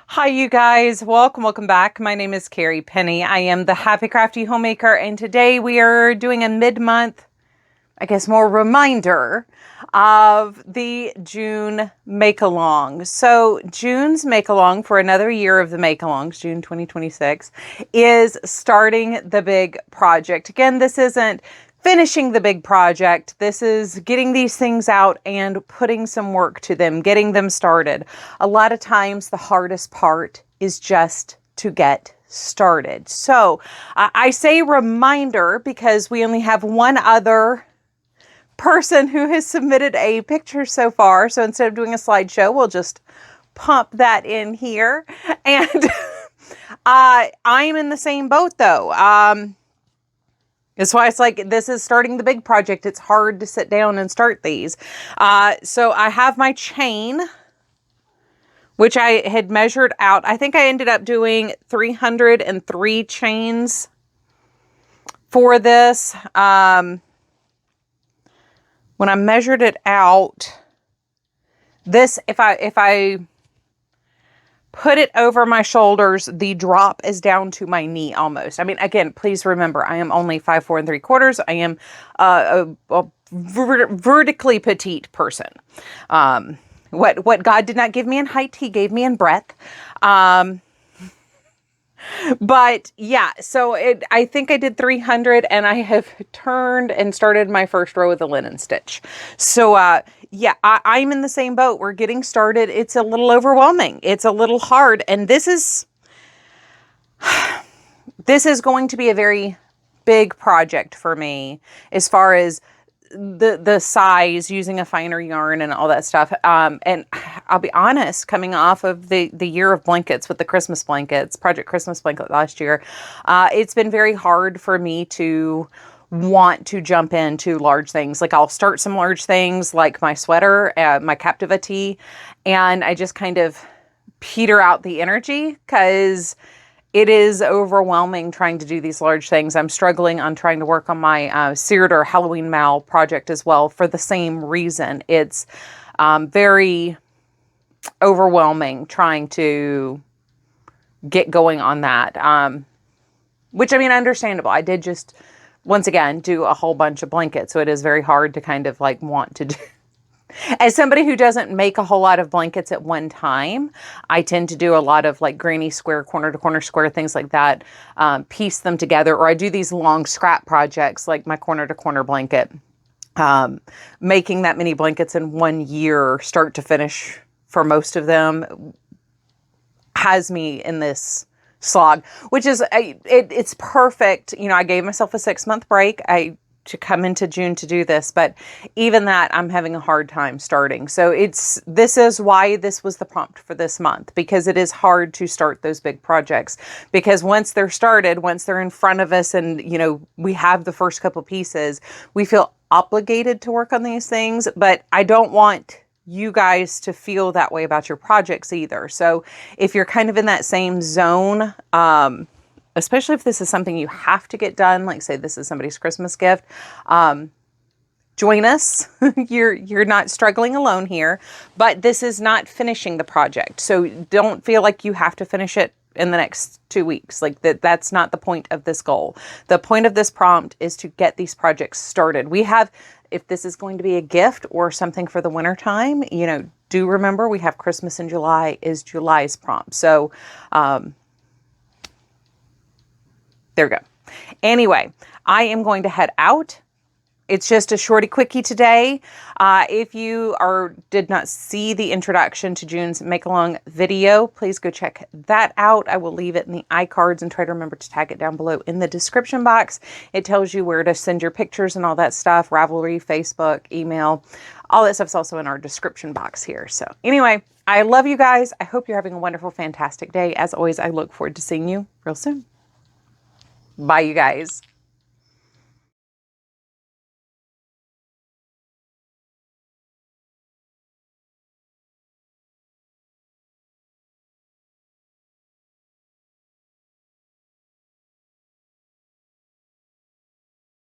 Hi, you guys. Welcome back. My name is Carrie Penny. I am the Happy Crafty Homemaker, and today we are doing a mid-month, I guess more reminder of the June make-along. So June's make-along for another year of the make-alongs, June 2026, is starting the big project. Again, this isn't finishing the big project. This is getting these things out and putting some work to them, getting them started. A lot of times the hardest part is just to get started. So I say reminder because we only have one other person who has submitted a picture so far. So instead of doing a slideshow, we'll just pump that in here. And I'm in the same boat though. That's why it's like, this is starting the big project. It's hard to sit down and start these. So I have my chain, which I had measured out. I think I ended up doing 303 chains for this. When I measured it out, this, if I put it over my shoulders, the drop is down to my knee almost. I mean, again, please remember, I am only 5'4 3/4". I am a vertically petite person. What God did not give me in height, He gave me in breadth. But yeah, so I think I did 300 and I have turned and started my first row with a linen stitch. So yeah, I'm in the same boat. We're getting started. It's a little overwhelming. It's a little hard. And this is going to be a very big project for me as far as the size, using a finer yarn and all that stuff. And I'll be honest, coming off of the year of blankets with the Christmas blankets, Project Christmas Blanket last year, it's been very hard for me to want to jump into large things. Like I'll start some large things like my sweater, my Captivity, and I just kind of peter out the energy because it is overwhelming trying to do these large things. I'm struggling on trying to work on my seared or Halloween Mal project as well for the same reason. It's very overwhelming trying to get going on that. Which, I mean, understandable. I did just, once again, do a whole bunch of blankets. So it is very hard to kind of like want to do. As somebody who doesn't make a whole lot of blankets at one time, I tend to do a lot of like granny square, corner to corner square, things like that, piece them together, or I do these long scrap projects like my corner to corner blanket. Making that many blankets in 1 year, start to finish for most of them, has me in this slog, which is, it's perfect. You know, I gave myself a 6-month break. To come into June to do this, but even that I'm having a hard time starting. So this is why this was the prompt for this month, because it is hard to start those big projects, because once they're started, once they're in front of us and, you know, we have the first couple pieces, we feel obligated to work on these things, but I don't want you guys to feel that way about your projects either. So if you're kind of in that same zone, especially if this is something you have to get done, like say this is somebody's Christmas gift, join us. You're not struggling alone here, but this is not finishing the project. So don't feel like you have to finish it in the next 2 weeks. Like that's not the point of this goal. The point of this prompt is to get these projects started. We have, if this is going to be a gift or something for the winter time, you know, do remember we have Christmas in July is July's prompt. So, there we go. Anyway, I am going to head out. It's just a shorty quickie today. If you did not see the introduction to June's make-along video, please go check that out. I will leave it in the iCards and try to remember to tag it down below in the description box. It tells you where to send your pictures and all that stuff. Ravelry, Facebook, email, all that stuff's also in our description box here. So anyway, I love you guys. I hope you're having a wonderful, fantastic day. As always, I look forward to seeing you real soon. Bye, you guys.